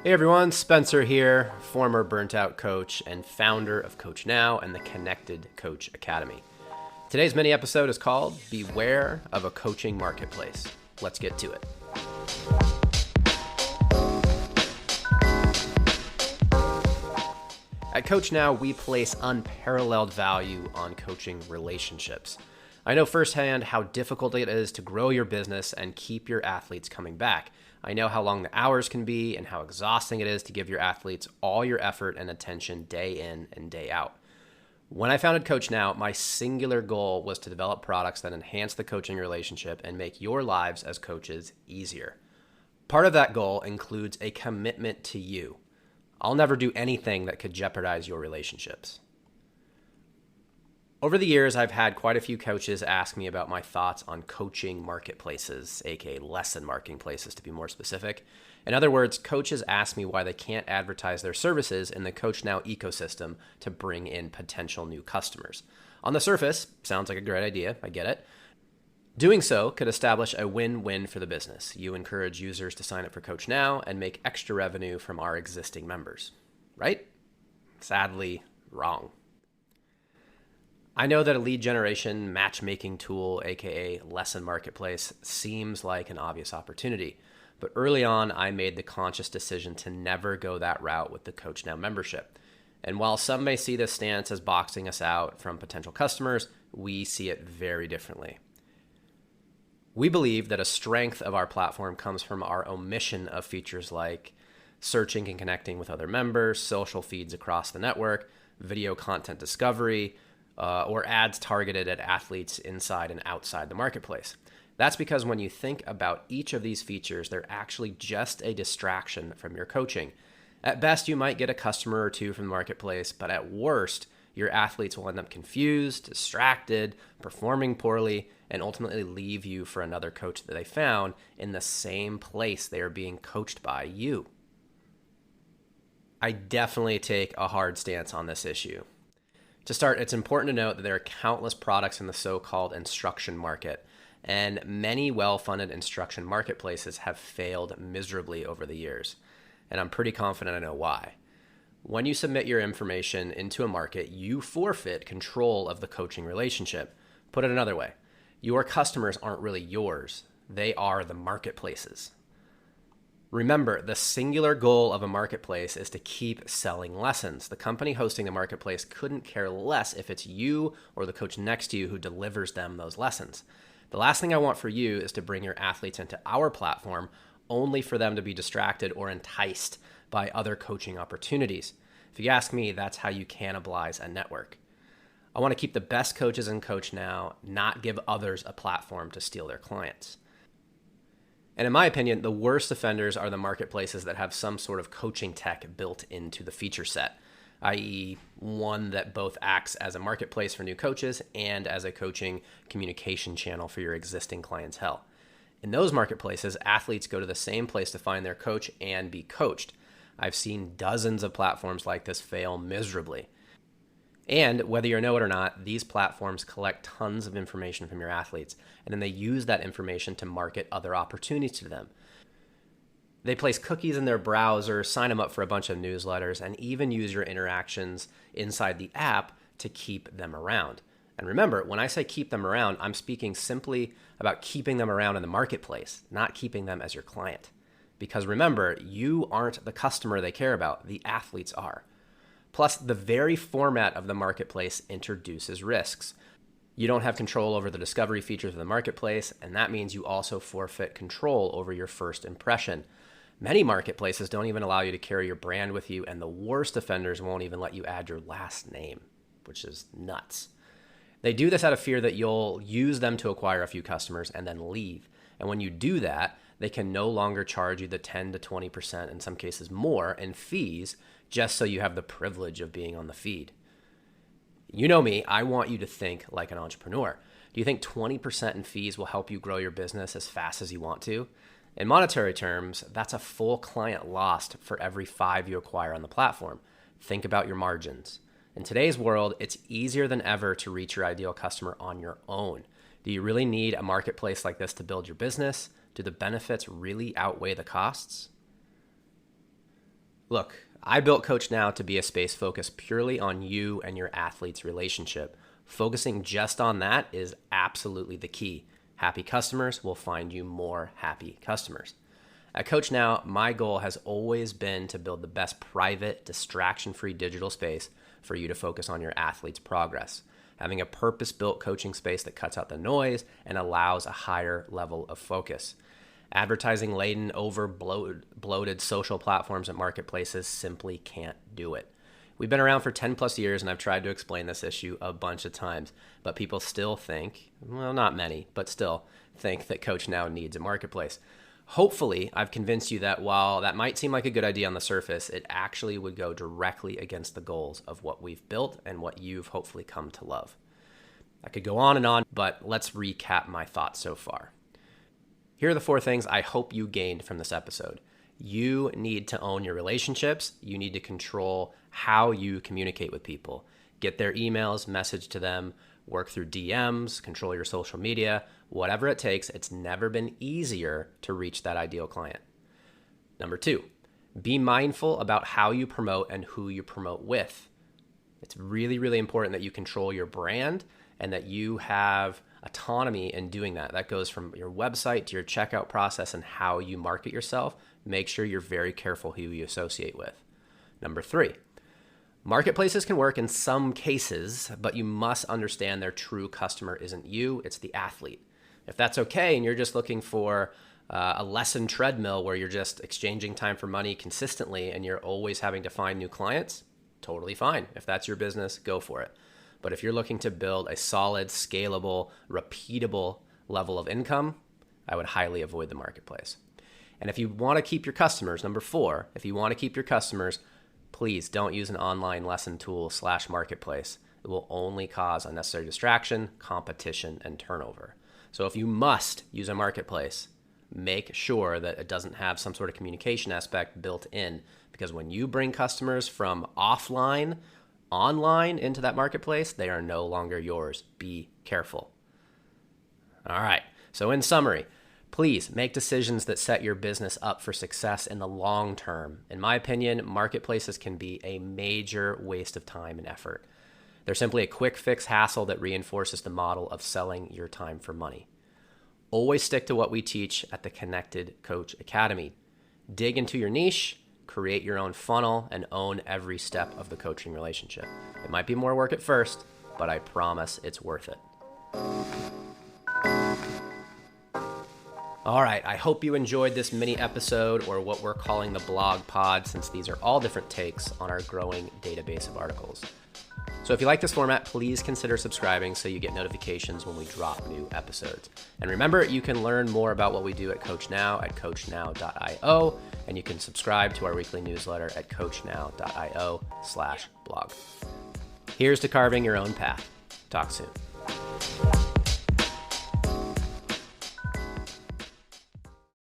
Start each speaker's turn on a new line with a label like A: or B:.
A: Hey everyone, Spencer here, former burnt out coach and founder of CoachNow and the Connected Coach Academy. Today's mini episode is called Beware of a Coaching Marketplace. Let's get to it. At CoachNow, we place unparalleled value on coaching relationships. I know firsthand how difficult it is to grow your business and keep your athletes coming back. I know how long the hours can be and how exhausting it is to give your athletes all your effort and attention day in and day out. When I founded CoachNow, my singular goal was to develop products that enhance the coaching relationship and make your lives as coaches easier. Part of that goal includes a commitment to you. I'll never do anything that could jeopardize your relationships. Over the years, I've had quite a few coaches ask me about my thoughts on coaching marketplaces, aka lesson marketplaces to be more specific. In other words, coaches ask me why they can't advertise their services in the CoachNow ecosystem to bring in potential new customers. On the surface, sounds like a great idea, I get it. Doing so could establish a win-win for the business. You encourage users to sign up for CoachNow and make extra revenue from our existing members, right? Sadly, wrong. I know that a lead generation matchmaking tool, aka lesson marketplace, seems like an obvious opportunity. But early on, I made the conscious decision to never go that route with the CoachNow membership. And while some may see this stance as boxing us out from potential customers, we see it very differently. We believe that a strength of our platform comes from our omission of features like searching and connecting with other members, social feeds across the network, video content discovery, or ads targeted at athletes inside and outside the marketplace. That's because when you think about each of these features, they're actually just a distraction from your coaching. At best, you might get a customer or two from the marketplace, but at worst, your athletes will end up confused, distracted, performing poorly, and ultimately leave you for another coach that they found in the same place they are being coached by you. I definitely take a hard stance on this issue. To start, it's important to note that there are countless products in the so-called instruction market, and many well-funded instruction marketplaces have failed miserably over the years, and I'm pretty confident I know why. When you submit your information into a market, you forfeit control of the coaching relationship. Put it another way, your customers aren't really yours, they are the marketplace's. Remember, the singular goal of a marketplace is to keep selling lessons. The company hosting the marketplace couldn't care less if it's you or the coach next to you who delivers them those lessons. The last thing I want for you is to bring your athletes into our platform only for them to be distracted or enticed by other coaching opportunities. If you ask me, that's how you cannibalize a network. I want to keep the best coaches in CoachNow, not give others a platform to steal their clients. And in my opinion, the worst offenders are the marketplaces that have some sort of coaching tech built into the feature set, i.e. one that both acts as a marketplace for new coaches and as a coaching communication channel for your existing clientele. In those marketplaces, athletes go to the same place to find their coach and be coached. I've seen dozens of platforms like this fail miserably. And whether you know it or not, these platforms collect tons of information from your athletes, and then they use that information to market other opportunities to them. They place cookies in their browser, sign them up for a bunch of newsletters, and even use your interactions inside the app to keep them around. And remember, when I say keep them around, I'm speaking simply about keeping them around in the marketplace, not keeping them as your client. Because remember, you aren't the customer they care about, the athletes are. Plus, the very format of the marketplace introduces risks. You don't have control over the discovery features of the marketplace, and that means you also forfeit control over your first impression. Many marketplaces don't even allow you to carry your brand with you, and the worst offenders won't even let you add your last name, which is nuts. They do this out of fear that you'll use them to acquire a few customers and then leave. And when you do that, they can no longer charge you the 10 to 20%, in some cases more, in fees just so you have the privilege of being on the feed. You know me, I want you to think like an entrepreneur. Do you think 20% in fees will help you grow your business as fast as you want to? In monetary terms, that's a full client lost for every 5 you acquire on the platform. Think about your margins. In today's world, it's easier than ever to reach your ideal customer on your own. Do you really need a marketplace like this to build your business? Do the benefits really outweigh the costs? Look, I built CoachNow to be a space focused purely on you and your athlete's relationship. Focusing just on that is absolutely the key. Happy customers will find you more happy customers. At CoachNow, my goal has always been to build the best private, distraction-free digital space for you to focus on your athlete's progress. Having a purpose-built coaching space that cuts out the noise and allows a higher level of focus. Advertising-laden, bloated social platforms and marketplaces simply can't do it. We've been around for 10 plus years, and I've tried to explain this issue a bunch of times, but people still think, well, not many, but still think that CoachNow needs a marketplace. Hopefully, I've convinced you that while that might seem like a good idea on the surface, it actually would go directly against the goals of what we've built and what you've hopefully come to love. I could go on, but let's recap my thoughts so far. Here are the 4 things I hope you gained from this episode. You need to own your relationships. You need to control how you communicate with people. Get their emails, message to them, work through DMs, control your social media, whatever it takes. It's never been easier to reach that ideal client. Number 2, be mindful about how you promote and who you promote with. It's really, really important that you control your brand and that you have autonomy in doing that. That goes from your website to your checkout process and how you market yourself. Make sure you're very careful who you associate with. Number 3, marketplaces can work in some cases, but you must understand their true customer isn't you, it's the athlete. If that's okay and you're just looking for a lesson treadmill where you're just exchanging time for money consistently and you're always having to find new clients, totally fine. If that's your business, go for it. But if you're looking to build a solid, scalable, repeatable level of income, I would highly avoid the marketplace. And if you want to keep your customers, number 4, if you want to keep your customers, please don't use an online lesson tool / marketplace. It will only cause unnecessary distraction, competition, and turnover. So if you must use a marketplace, make sure that it doesn't have some sort of communication aspect built in, because when you bring customers from offline, online into that marketplace, they are no longer yours. Be careful. All right. So in summary, please make decisions that set your business up for success in the long term. In my opinion, marketplaces can be a major waste of time and effort. They're simply a quick fix hassle that reinforces the model of selling your time for money. Always stick to what we teach at the Connected Coach Academy. Dig into your niche, create your own funnel, and own every step of the coaching relationship. It might be more work at first, but I promise it's worth it. All right, I hope you enjoyed this mini episode, or what we're calling the blog pod, since these are all different takes on our growing database of articles. So if you like this format, please consider subscribing so you get notifications when we drop new episodes. And remember, you can learn more about what we do at CoachNow at coachnow.io, and you can subscribe to our weekly newsletter at coachnow.io/blog. Here's to carving your own path. Talk soon.